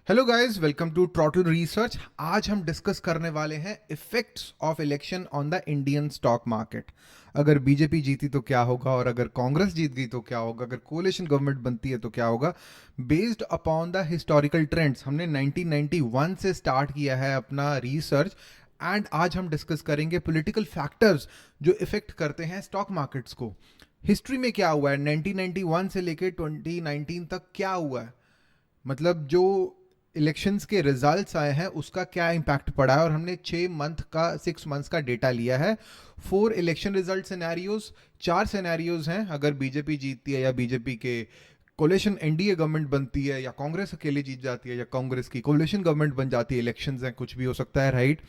Hello guys, welcome to throttle research. आज हम discuss करने वाले हैं effects of election on the Indian stock market. अगर बीजेपी जीती तो क्या होगा, और अगर कांग्रेस जीत गई तो क्या होगा, अगर कोलिशन गवर्नमेंट बनती है तो क्या होगा। Based upon the historical trends, हमने 1991 से स्टार्ट किया है अपना रिसर्च। एंड आज हम डिस्कस करेंगे पॉलिटिकल फैक्टर्स जो इफेक्ट करते हैं स्टॉक मार्केट्स को। हिस्ट्री में क्या हुआ है, 1991 से लेकर 2019 तक क्या हुआ है, मतलब जो इलेक्शंस के रिजल्ट्स आए हैं उसका क्या इम्पैक्ट पड़ा है। और हमने 6 मंथ्स का डेटा लिया है। 4 इलेक्शन रिजल्ट सिनेरियोज, 4 सिनेरियोज हैं। अगर बीजेपी जीतती है या बीजेपी के कोलिशन एनडीए गवर्नमेंट बनती है, या कांग्रेस अकेले जीत जाती है, या कांग्रेस की कोलिशन गवर्नमेंट बन जाती है, इलेक्शंस हैं, कुछ भी हो सकता है, राइट।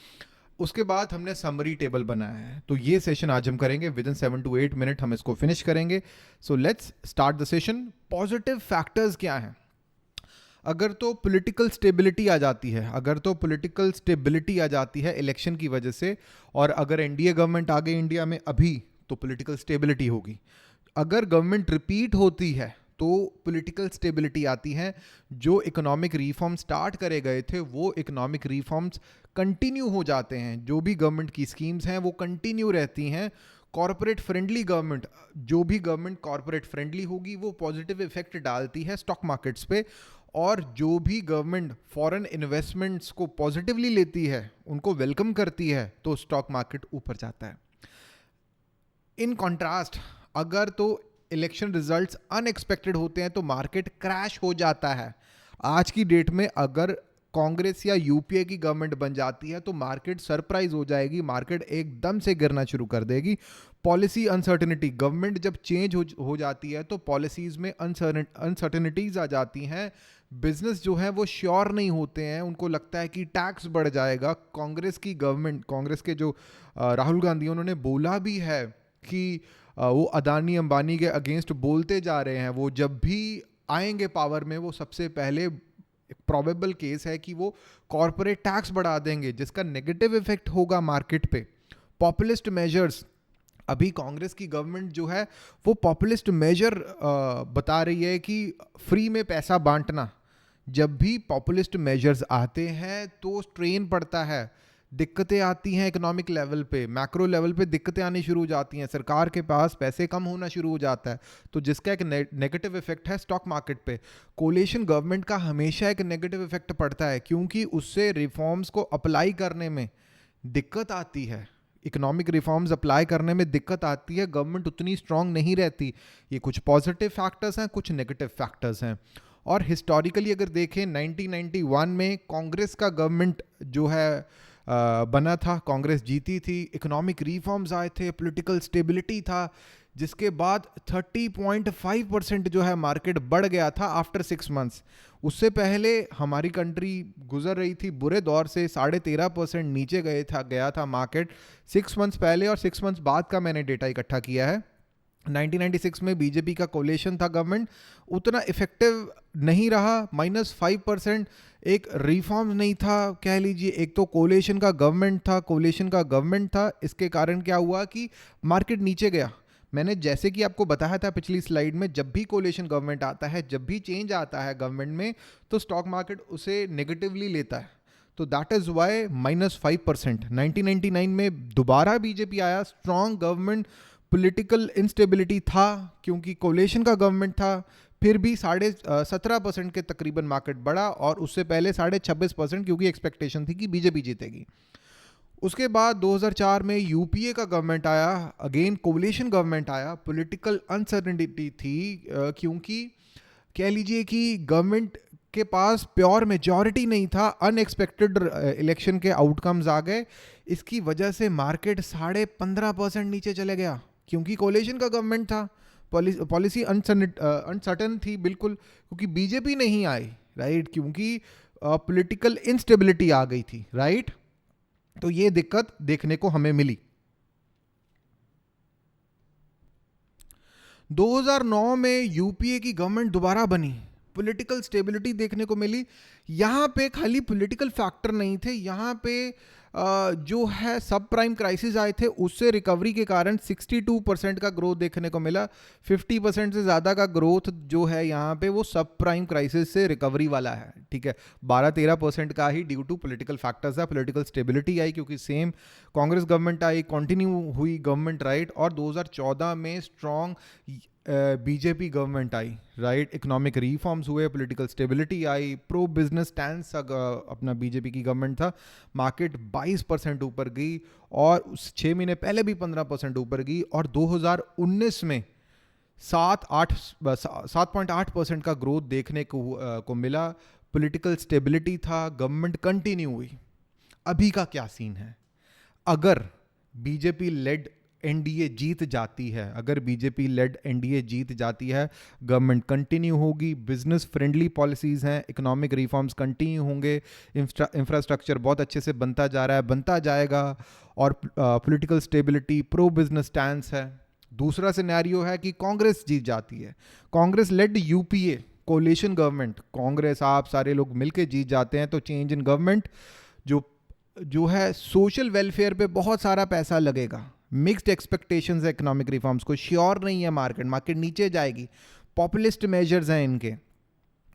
उसके बाद हमने समरी टेबल बनाया है। तो ये सेशन आज हम करेंगे, विद इन 7 to 8 मिनट हम इसको फिनिश करेंगे। So let's start the session. Positive factors क्या हैं? अगर तो पॉलिटिकल स्टेबिलिटी आ जाती है, इलेक्शन की वजह से, और अगर एनडीए गवर्नमेंट आ गई इंडिया में अभी, तो पॉलिटिकल स्टेबिलिटी होगी। अगर गवर्नमेंट रिपीट होती है तो पॉलिटिकल स्टेबिलिटी आती है। जो इकोनॉमिक रिफॉर्म स्टार्ट करे गए थे वो इकोनॉमिक रिफॉर्म्स कंटिन्यू हो जाते हैं। जो भी गवर्नमेंट की स्कीम्स हैं वो कंटिन्यू रहती हैं। कॉरपोरेट फ्रेंडली गवर्नमेंट, जो भी गवर्नमेंट कॉरपोरेट फ्रेंडली होगी वो पॉजिटिव इफेक्ट डालती है स्टॉक मार्केट्स पे। और जो भी गवर्नमेंट फॉरेन इन्वेस्टमेंट्स को पॉजिटिवली लेती है, उनको वेलकम करती है, तो स्टॉक मार्केट ऊपर जाता है। इन कॉन्ट्रास्ट, अगर तो इलेक्शन रिजल्ट्स अनएक्सपेक्टेड होते हैं तो मार्केट क्रैश हो जाता है। आज की डेट में अगर कांग्रेस या यूपीए की गवर्नमेंट बन जाती है तो मार्केट सरप्राइज हो जाएगी, मार्केट एकदम से गिरना शुरू कर देगी। पॉलिसी अनसर्टेनिटी, गवर्नमेंट जब चेंज हो जाती है तो पॉलिसीज में अनसर्टेनिटीज आ जाती हैं। बिजनेस जो है वो श्योर नहीं होते हैं, उनको लगता है कि टैक्स बढ़ जाएगा। कांग्रेस की गवर्नमेंट, कांग्रेस के जो राहुल गांधी, उन्होंने बोला भी है कि वो अदानी अंबानी के अगेंस्ट बोलते जा रहे हैं। वो जब भी आएंगे पावर में, वो सबसे पहले प्रोबेबल केस है कि वो कॉरपोरेट टैक्स बढ़ा देंगे, जिसका नेगेटिव इफेक्ट होगा मार्केट पे। पॉपुलिस्ट मेजर्स, अभी कांग्रेस की गवर्नमेंट जो है वो पॉपुलिस्ट मेजर बता रही है कि फ्री में पैसा बांटना। जब भी पॉपुलिस्ट मेजर्स आते हैं तो स्ट्रेन पड़ता है, दिक्कतें आती हैं इकोनॉमिक लेवल पे, मैक्रो लेवल पे दिक्कतें आनी शुरू हो जाती हैं, सरकार के पास पैसे कम होना शुरू हो जाता है, तो जिसका एक नेगेटिव इफेक्ट है स्टॉक मार्केट पे। कोलिशन गवर्नमेंट का हमेशा एक नेगेटिव इफेक्ट पड़ता है, क्योंकि उससे रिफॉर्म्स को अप्लाई करने में दिक्कत आती है। इकोनॉमिक रिफॉर्म्स अप्लाई करने में दिक्कत आती है, गवर्नमेंट उतनी स्ट्रांग नहीं रहती। ये कुछ पॉजिटिव फैक्टर्स हैं, कुछ नेगेटिव फैक्टर्स हैं। और हिस्टोरिकली अगर देखें, 1991 में कांग्रेस का गवर्नमेंट जो है बना था, कांग्रेस जीती थी, इकोनॉमिक रिफॉर्म्स आए थे, पॉलिटिकल स्टेबिलिटी था, जिसके बाद 30.5% जो है मार्केट बढ़ गया था आफ्टर 6 मंथ्स। उससे पहले हमारी कंट्री गुजर रही थी बुरे दौर से, 13.5% नीचे गया था मार्केट 6 मंथ्स पहले। और 6 मंथ्स बाद का मैंने डेटा इकट्ठा किया है। 1996 में बीजेपी का कोलिशन था गवर्नमेंट, उतना इफेक्टिव नहीं रहा, -5%। एक रिफॉर्म नहीं था, कह लीजिए। एक तो कोलिशन का गवर्नमेंट था, इसके कारण क्या हुआ कि मार्केट नीचे गया। मैंने जैसे कि आपको बताया था पिछली स्लाइड में, जब भी कोलिशन गवर्नमेंट आता है, जब भी चेंज आता है गवर्नमेंट में, तो स्टॉक मार्केट उसे नेगेटिवली लेता है। तो दैट इज वाई -5%। 1999 में दोबारा बीजेपी आया, स्ट्रॉन्ग गवर्नमेंट, पॉलिटिकल इंस्टेबिलिटी था क्योंकि कोलिशन का गवर्नमेंट था, फिर भी 17.5% के तकरीबन मार्केट बढ़ा, और उससे पहले 26.5% क्योंकि एक्सपेक्टेशन थी कि बीजेपी जीतेगी। उसके बाद 2004 में यूपीए का गवर्नमेंट आया, अगेन कोलिशन गवर्नमेंट आया, पॉलिटिकल अनसर्टेनिटी थी, क्योंकि कह लीजिए कि गवर्नमेंट के पास प्योर मेजॉरिटी नहीं था, अनएक्सपेक्टेड इलेक्शन के आउटकम्स आ गए। इसकी वजह से मार्केट 15.5% नीचे चले गया, क्योंकि कोलिशन का गवर्नमेंट था, पॉलिसी अनसर्टन थी बिल्कुल, क्योंकि बीजेपी नहीं आई, राइट, क्योंकि पॉलिटिकल इंस्टेबिलिटी आ गई थी, राइट। तो ये दिक्कत देखने को हमें मिली। 2009 में यूपीए की गवर्नमेंट दोबारा बनी, पॉलिटिकल स्टेबिलिटी देखने को मिली। यहाँ पे खाली पॉलिटिकल फैक्टर नहीं थे, यहाँ पे जो है सब प्राइम क्राइसिस आए थे, उससे रिकवरी के कारण 62% का ग्रोथ देखने को मिला। 50% से ज़्यादा का ग्रोथ जो है यहाँ पे वो सब प्राइम क्राइसिस से रिकवरी वाला है, ठीक है। 12-13% का ही ड्यू टू पॉलिटिकल फैक्टर्स है, पॉलिटिकल स्टेबिलिटी आई क्योंकि सेम कांग्रेस गवर्नमेंट आई, कंटिन्यू हुई गवर्नमेंट, राइट। और 2014 में स्ट्रॉन्ग बीजेपी गवर्नमेंट आई, राइट। इकोनॉमिक रिफॉर्म्स हुए, पॉलिटिकल स्टेबिलिटी आई, प्रो बिजनेस स्टैंड अपना बीजेपी की गवर्नमेंट था। मार्केट 22% ऊपर गई और 6 महीने पहले भी 15% ऊपर गई, और 2019 में 7.8% का ग्रोथ देखने को मिला। पॉलिटिकल स्टेबिलिटी था, गवर्नमेंट कंटिन्यू हुई। अभी का क्या सीन है? अगर बीजेपी लेड एनडीए जीत जाती है, अगर बीजेपी लेड एनडीए जीत जाती है, गवर्नमेंट कंटिन्यू होगी, बिजनेस फ्रेंडली पॉलिसीज हैं, इकोनॉमिक रिफॉर्म्स कंटिन्यू होंगे, इंफ्रास्ट्रक्चर बहुत अच्छे से बनता जा रहा है, बनता जाएगा, और political stability, pro business stance है। दूसरा सिनेरियो है कि कांग्रेस जीत जाती है, Congress led UPA coalition government, Congress आप सारे लोग मिलके जीत जाते हैं, तो चेंज इन गवर्नमेंट जो है सोशल वेलफेयर पे बहुत सारा पैसा लगेगा। मिक्स्ड एक्सपेक्टेशंस है इकोनॉमिक रिफॉर्म्स को, श्योर नहीं है मार्केट नीचे जाएगी, पॉपुलिस्ट मेजर्स हैं इनके,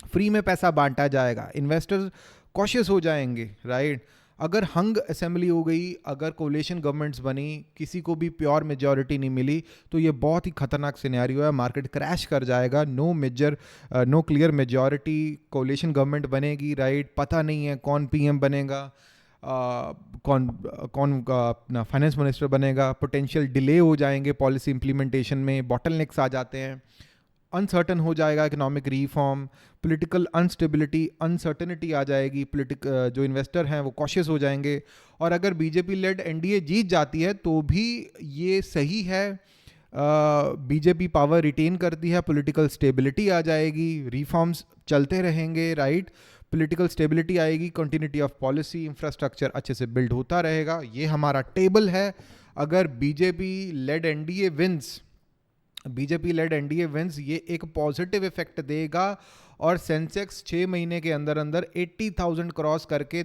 फ्री में पैसा बांटा जाएगा, इन्वेस्टर्स कॉशियस हो जाएंगे, राइट। अगर हंग असेंबली हो गई, अगर कोलिशन गवर्नमेंट्स बनी, किसी को भी प्योर मेजॉरिटी नहीं मिली, तो ये बहुत ही खतरनाक सिनेरियो है, मार्केट क्रैश कर जाएगा। No clear majority, coalition government बनेगी, राइट। पता नहीं है कौन पीएम बनेगा, कौन अपना फाइनेंस मिनिस्टर बनेगा, पोटेंशियल डिले हो जाएंगे पॉलिसी इंप्लीमेंटेशन में, बॉटलनेक्स आ जाते हैं, अनसर्टन हो जाएगा economic reform, political unstability, uncertainty आ जाएगी, जो इन्वेस्टर हैं वो कॉशियस हो जाएंगे। और अगर बीजेपी लेड एनडीए जीत जाती है तो भी ये सही है, बीजेपी पावर रिटेन करती है, पॉलिटिकल स्टेबिलिटी आ जाएगी, रिफॉर्म्स चलते रहेंगे, राइट। पॉलिटिकल स्टेबिलिटी आएगी, कंटिन्यूटी ऑफ पॉलिसी, इंफ्रास्ट्रक्चर अच्छे से बिल्ड होता रहेगा। ये हमारा टेबल है। अगर बीजेपी लेड एनडीए विंस, ये एक पॉजिटिव इफेक्ट देगा, और सेंसेक्स 6 महीने के अंदर अंदर 80,000 क्रॉस करके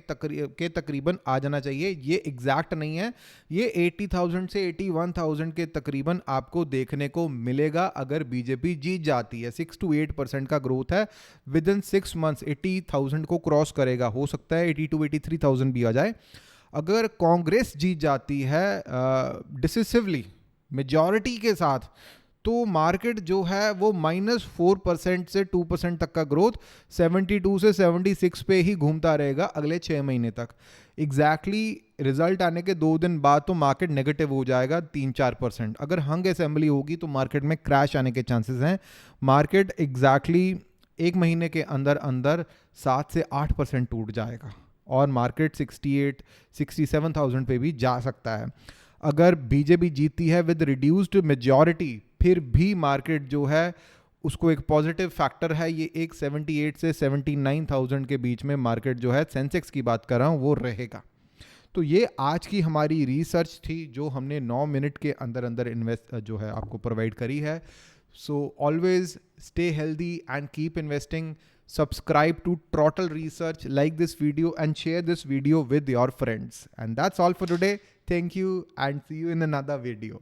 तकरीबन आ जाना चाहिए। ये एग्जैक्ट नहीं है, ये 80,000 से 81,000 के तकरीबन आपको देखने को मिलेगा अगर बीजेपी जीत जाती है। 6 to 8% का ग्रोथ है, विद इन 6 मंथ्स 80,000 को क्रॉस करेगा, हो सकता है 82,000-83,000 भी आ जाए। अगर कांग्रेस जीत जाती है डिसिसिवली, मेजॉरिटी के साथ, तो मार्केट जो है वो -4% से 2% तक का ग्रोथ 72 से 76 पे ही घूमता रहेगा अगले 6 महीने तक। एग्जैक्टली रिजल्ट आने के 2 दिन बाद तो मार्केट नेगेटिव हो जाएगा 3-4%। अगर हंग असेंबली होगी तो मार्केट में क्रैश आने के चांसेस हैं। मार्केट एग्जैक्टली 1 महीने के अंदर अंदर 7 से 8% टूट जाएगा, और मार्केट 68-67,000 पे भी जा सकता है। अगर बीजेपी जीतती है विद रिड्यूस्ड मेजॉरिटी, फिर भी मार्केट जो है उसको एक पॉजिटिव फैक्टर है, ये एक 78 से 79,000 के बीच में मार्केट जो है, सेंसेक्स की बात कर रहा हूँ, वो रहेगा। तो ये आज की हमारी रिसर्च थी जो हमने 9 मिनट के अंदर अंदर जो है आपको प्रोवाइड करी है। So always stay healthy and keep investing. Subscribe to Trottle Research, like this video and share this video with your friends. And that's all for today. Thank you and see you in another video.